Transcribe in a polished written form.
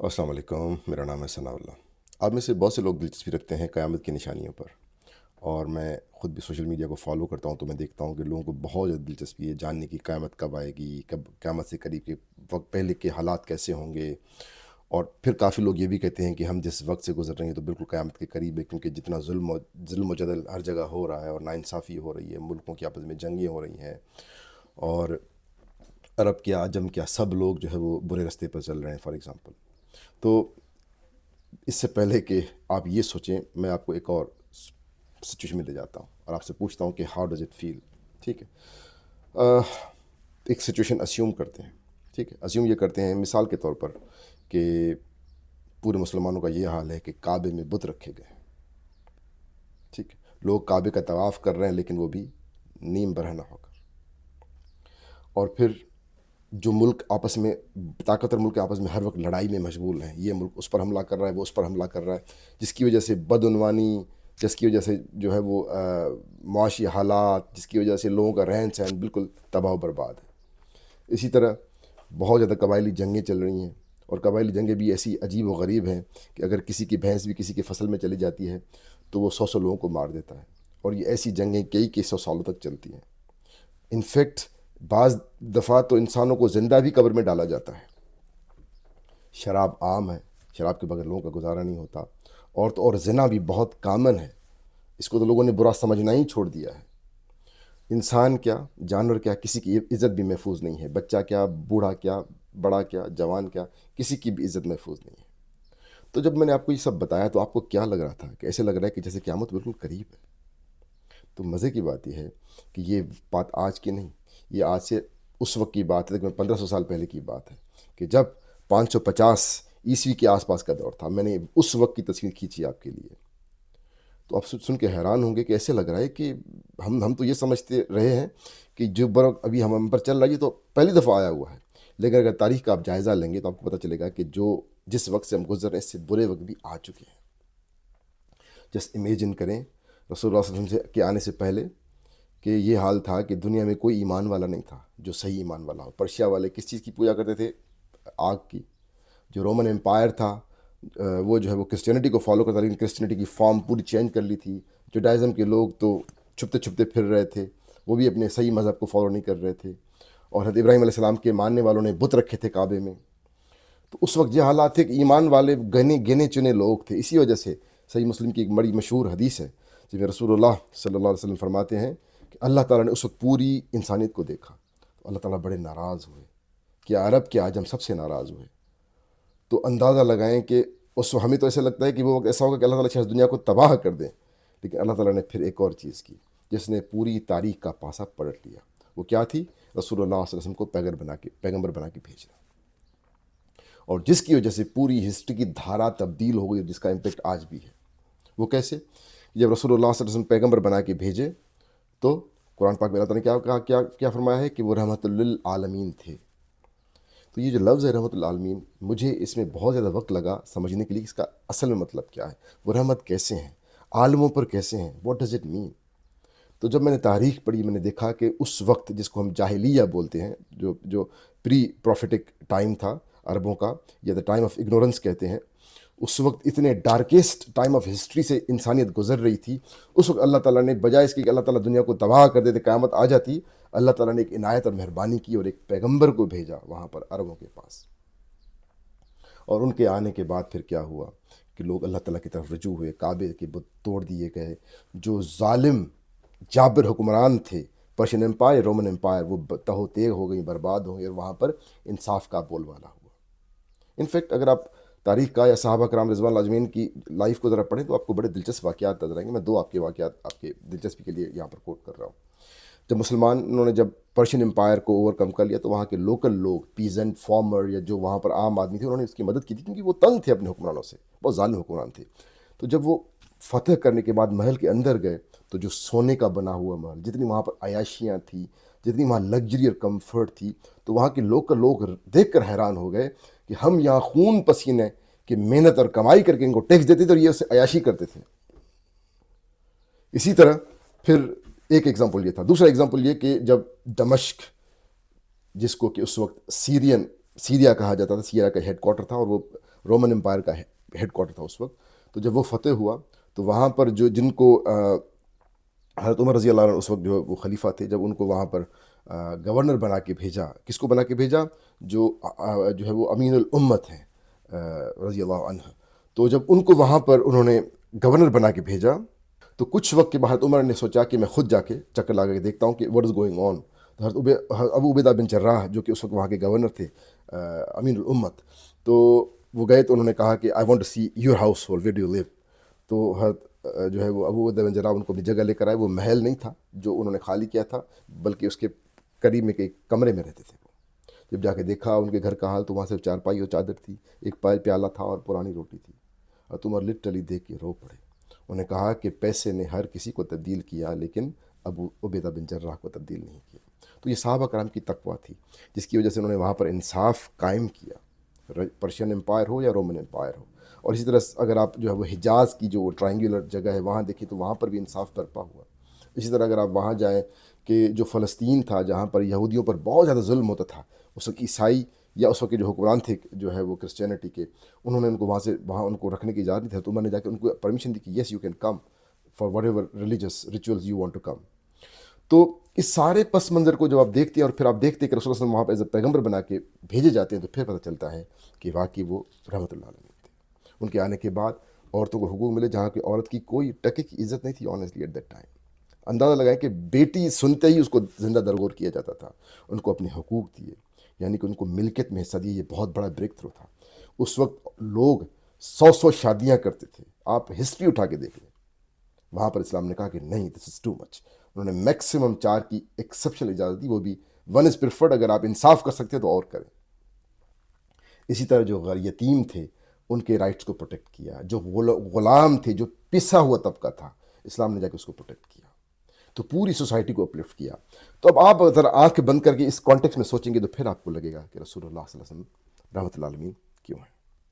السلام علیکم، میرا نام ہے ثناء اللہ۔ آپ میں سے بہت سے لوگ دلچسپی رکھتے ہیں قیامت کی نشانیوں پر، اور میں خود بھی سوشل میڈیا کو فالو کرتا ہوں تو میں دیکھتا ہوں کہ لوگوں کو بہت زیادہ دلچسپی ہے جاننے کی قیامت کب آئے گی، کب قیامت سے قریب کے وقت پہلے کے حالات کیسے ہوں گے۔ اور پھر کافی لوگ یہ بھی کہتے ہیں کہ ہم جس وقت سے گزر رہے ہیں تو بالکل قیامت کے قریب ہے، کیونکہ جتنا ظلم و جدل ہر جگہ ہو رہا ہے اور ناانصافی ہو رہی ہے، ملکوں کی آپس میں جنگیں ہو رہی ہیں، اور عرب کیا عجم کیا سب لوگ جو ہے وہ برے رستے پر چل رہے ہیں فار ایگزامپل۔ تو اس سے پہلے کہ آپ یہ سوچیں، میں آپ کو ایک اور سچویشن میں لے جاتا ہوں اور آپ سے پوچھتا ہوں کہ ہاؤ ڈز اٹ فیل، ٹھیک ہے؟ ایک سچویشن اسیوم کرتے ہیں، ٹھیک ہے؟ اسیوم یہ کرتے ہیں مثال کے طور پر کہ پورے مسلمانوں کا یہ حال ہے کہ کعبے میں بت رکھے گئے ہیں، ٹھیک ہے؟ لوگ کعبے کا طواف کر رہے ہیں لیکن وہ بھی نیم برہنہ ہو کر، اور پھر جو ملک آپس میں طاقتور ملک آپس میں ہر وقت لڑائی میں مشغول ہیں، یہ ملک اس پر حملہ کر رہا ہے، وہ اس پر حملہ کر رہا ہے، جس کی وجہ سے بدعنوانی، جس کی وجہ سے جو ہے وہ معاشی حالات، جس کی وجہ سے لوگوں کا رہن سہن بالکل تباہ و برباد ہے۔ اسی طرح بہت زیادہ قبائلی جنگیں چل رہی ہیں، اور قبائلی جنگیں بھی ایسی عجیب و غریب ہیں کہ اگر کسی کی بھینس بھی کسی کی فصل میں چلی جاتی ہے تو وہ 100 لوگوں کو مار دیتا ہے، اور یہ ایسی جنگیں کئی 100 سالوں تک چلتی ہیں۔ انفیکٹ بعض دفعہ تو انسانوں کو زندہ بھی قبر میں ڈالا جاتا ہے۔ شراب عام ہے، شراب کے بغیر لوگوں کا گزارا نہیں ہوتا، اور زنا بھی بہت کامن ہے، اس کو تو لوگوں نے برا سمجھنا ہی چھوڑ دیا ہے۔ انسان کیا، جانور کیا، کسی کی عزت بھی محفوظ نہیں ہے، بچہ کیا، بوڑھا کیا، بڑا کیا، جوان کیا، کسی کی بھی عزت محفوظ نہیں ہے۔ تو جب میں نے آپ کو یہ سب بتایا تو آپ کو کیا لگ رہا تھا؟ کہ ایسے لگ رہا ہے کہ جیسے قیامت بالکل قریب ہے۔ تو مزے کی بات یہ ہے کہ یہ بات آج کی نہیں، یہ آج سے اس وقت کی بات ہے، تقریباً 1500 سال پہلے کی بات ہے، کہ جب 550 عیسوی کے آس پاس کا دور تھا، میں نے اس وقت کی تصویر کھینچی آپ کے لیے۔ تو آپ سن کے حیران ہوں گے کہ ایسے لگ رہا ہے کہ ہم تو یہ سمجھتے رہے ہیں کہ جو برق ابھی ہم پر چل رہا ہے یہ تو پہلی دفعہ آیا ہوا ہے، لیکن اگر تاریخ کا آپ جائزہ لیں گے تو آپ کو پتہ چلے گا کہ جس وقت سے ہم گزر رہے ہیں اس سے برے وقت بھی آ چکے ہیں۔ جسٹ امیجن کریں رسول اللہ صلی اللہ علیہ وسلم کے آنے سے پہلے کہ یہ حال تھا کہ دنیا میں کوئی ایمان والا نہیں تھا جو صحیح ایمان والا ہو۔ پرشیا والے کس چیز کی پوجا کرتے تھے؟ آگ کی۔ جو رومن امپائر تھا وہ جو ہے وہ کرسچینٹی کو فالو کرتا، لیکن کرسچینٹی کی فارم پوری چینج کر لی تھی۔ جوڈائزم کے لوگ تو چھپتے چھپتے پھر رہے تھے، وہ بھی اپنے صحیح مذہب کو فالو نہیں کر رہے تھے، اور حضرت ابراہیم علیہ السلام کے ماننے والوں نے بت رکھے تھے کعبے میں۔ تو اس وقت یہ حالات تھے کہ ایمان والے گنے چنے لوگ تھے۔ اسی وجہ سے صحیح مسلم کی ایک بڑی مشہور حدیث ہے جس میں رسول اللہ صلی اللہ علیہ وسلم فرماتے ہیں کہ اللہ تعالیٰ نے اس وقت پوری انسانیت کو دیکھا تو اللہ تعالیٰ بڑے ناراض ہوئے، کہ عرب کے عجم سب سے ناراض ہوئے۔ تو اندازہ لگائیں کہ اس وقت ہمیں تو ایسا لگتا ہے کہ وہ وقت ایسا ہوگا کہ اللہ تعالیٰ شاید دنیا کو تباہ کر دیں، لیکن اللہ تعالیٰ نے پھر ایک اور چیز کی جس نے پوری تاریخ کا پاسا پلٹ لیا۔ وہ کیا تھی؟ رسول اللہ صلی اللہ علیہ وسلم کو پیغمبر بنا کے بھیجنا، اور جس کی وجہ سے پوری ہسٹری کی دھارا تبدیل ہو گئی، جس کا امپیکٹ آج بھی ہے۔ وہ کیسے؟ جب رسول اللہ صلی اللہ علیہ وسلم پیغمبر بنا کے بھیجے تو قرآن پاک میں اللہ تعالیٰ نے کیا کہا، کیا فرمایا ہے کہ وہ رحمت للعالمین تھے۔ تو یہ جو لفظ ہے رحمت العالمین، مجھے اس میں بہت زیادہ وقت لگا سمجھنے کے لیے کہ اس کا اصل میں مطلب کیا ہے، وہ رحمت کیسے ہیں، عالموں پر کیسے ہیں، واٹ ڈز اٹ مین۔ تو جب میں نے تاریخ پڑھی میں نے دیکھا کہ اس وقت جس کو ہم جاہلیہ بولتے ہیں، جو پری پروفیٹک ٹائم تھا عربوں کا، یا دا ٹائم آف اگنورنس کہتے ہیں، اس وقت اتنے ڈارکیسٹ ٹائم آف ہسٹری سے انسانیت گزر رہی تھی۔ اس وقت اللہ تعالیٰ نے بجائے اس کی کہ اللہ تعالیٰ دنیا کو تباہ کر دیتے، قیامت آ جاتی، اللہ تعالیٰ نے ایک عنایت اور مہربانی کی اور ایک پیغمبر کو بھیجا وہاں پر عربوں کے پاس۔ اور ان کے آنے کے بعد پھر کیا ہوا کہ لوگ اللہ تعالیٰ کی طرف رجوع ہوئے، کعبے کے بت توڑ دیے گئے، جو ظالم جابر حکمران تھے، پرشین امپائر، رومن امپائر، وہ تہو تیغ ہو گئی، برباد ہو گئی، اور وہاں پر انصاف کا بول بالا ہوا۔ انفیکٹ اگر آپ تاریخ کا یا صحابہ کرام رضوان اللہ اجمعین کی لائف کو ذرا پڑھیں تو آپ کو بڑے دلچسپ واقعات نظر آئیں گے۔ میں دو آپ کے واقعات آپ کے دلچسپی کے لیے یہاں پر کوٹ کر رہا ہوں۔ جب مسلمانوں نے جب پرشین امپائر کو اوور کم کر لیا تو وہاں کے لوکل لوگ، پیزنٹ، فارمر، یا جو وہاں پر عام آدمی تھے، انہوں نے اس کی مدد کی تھی، کیونکہ وہ تنگ تھے اپنے حکمرانوں سے، بہت ظالم حکمران تھے۔ تو جب وہ فتح کرنے کے بعد محل کے اندر گئے تو جو سونے کا بنا ہوا محل، جتنی وہاں پر عیاشیاں تھیں، جتنی وہاں لگژری اور کمفرٹ تھی، تو وہاں کے لوکل لوگ دیکھ کر حیران ہو گئے کہ ہم یہاں خون پسینے کہ محنت اور کمائی کر کے ان کو ٹیکس دیتے تھے اور یہ اسے عیاشی کرتے تھے۔ اسی طرح پھر ایک ایگزامپل یہ تھا۔ دوسرا ایگزامپل یہ کہ جب دمشق، جس کو کہ اس وقت سیریا کہا جاتا تھا، سیریا کا ہیڈ کوارٹر تھا، اور وہ رومن امپائر کا ہیڈ کوارٹر تھا اس وقت. تو جب وہ فتح ہوا تو وہاں پر جو جن کو حضرت عمر رضی اللہ عنہ اس وقت جو وہ خلیفہ تھے، جب ان کو وہاں پر گورنر بنا کے بھیجا. کس کو بنا کے بھیجا؟ جو جو ہے وہ امین الامت ہیں رضی اللہ عنہ. تو جب ان کو وہاں پر انہوں نے گورنر بنا کے بھیجا تو کچھ وقت کے بعد عمر نے سوچا کہ میں خود جا کے چکر لگا کے دیکھتا ہوں کہ واٹ از گوئنگ آن. تو ابو عبیدہ بن جراح جو کہ اس وقت وہاں کے گورنر تھے امین الامت، تو وہ گئے تو انہوں نے کہا کہ I want to see your household, where do you live. تو جو ہے وہ ابو عبیدہ بن جراح ان کو اپنی جگہ لے کر آئے. وہ محل نہیں تھا جو انہوں نے خالی کیا تھا، بلکہ اس کے قریب میں ایک کمرے میں رہتے تھے. جب جا کے دیکھا ان کے گھر کا حال تو وہاں صرف چارپائی اور چادر تھی، ایک پیالہ تھا اور پرانی روٹی تھی. اور عمر لٹرلی دیکھ کے رو پڑے. انہوں نے کہا کہ پیسے نے ہر کسی کو تبدیل کیا لیکن ابو عبیدہ بن جراح کو تبدیل نہیں کیا. تو یہ صحابہ کرام کی تقویٰ تھی جس کی وجہ سے انہوں نے وہاں پر انصاف قائم کیا، پرشین امپائر ہو یا رومن امپائر ہو. اور اسی طرح اگر آپ جو ہے وہ حجاز کی جو ٹرائنگولر جگہ ہے وہاں دیکھیں تو وہاں پر بھی انصاف برپا ہوا. اسی طرح اگر آپ وہاں جائیں کہ جو فلسطین تھا جہاں پر یہودیوں پر بہت زیادہ ظلم ہوتا تھا، اس وقت عیسائی یا اس وقت کے جو حکمران تھے جو ہے وہ کرسچینٹی کے، انہوں نے ان کو وہاں ان کو رکھنے کی اجازت نہیں تھی. تو عمر نے جا کے ان کو پرمیشن دی کہ yes you can come for whatever religious rituals you want to come. تو اس سارے پس منظر کو جب آپ دیکھتے ہیں اور پھر آپ دیکھتے ہیں کہ رسول اللہ صلی اللہ علیہ وسلم وہاں پہ ایز اے پیغمبر بنا کے بھیجے جاتے ہیں، تو پھر پتہ چلتا ہے کہ واقعی وہ رحمۃ اللہ علیہ تھے. ان کے آنے کے بعد عورتوں کو حقوق ملے جہاں کہ عورت کی کوئی ٹکے کی عزت نہیں تھی آنیسٹلی ایٹ دیٹ ٹائم. اندازہ لگائیں کہ بیٹی سنتے ہی اس کو زندہ درگور کیا جاتا تھا. ان کو اپنے حقوق دیے، یعنی کہ ان کو ملکیت میں حصہ دیے. یہ بہت بڑا بریک تھرو تھا. اس وقت لوگ 100 شادیاں کرتے تھے. آپ ہسٹری اٹھا کے دیکھ لیں. وہاں پر اسلام نے کہا کہ نہیں، دس از ٹو مچ. انہوں نے میکسیمم 4 کی ایکسیپشنل اجازت دی، وہ بھی 1 از پریفرڈ. اگر آپ انصاف کر سکتے تو اور کریں. اسی طرح جو یتیم تھے ان کے رائٹس کو پروٹیکٹ کیا. جو غلام تھے، جو پسا ہوا طبقہ تھا، اسلام نے جا کے اس کو پروٹیکٹ کیا. تو پوری سوسائٹی کو اپلفٹ کیا. تو اب آپ ذرا آنکھ بند کر کے اس کانٹیکس میں سوچیں گے تو پھر آپ کو لگے گا کہ رسول اللہ صلی اللہ علیہ وسلم رحمۃ اللہ علیہ کیوں ہے.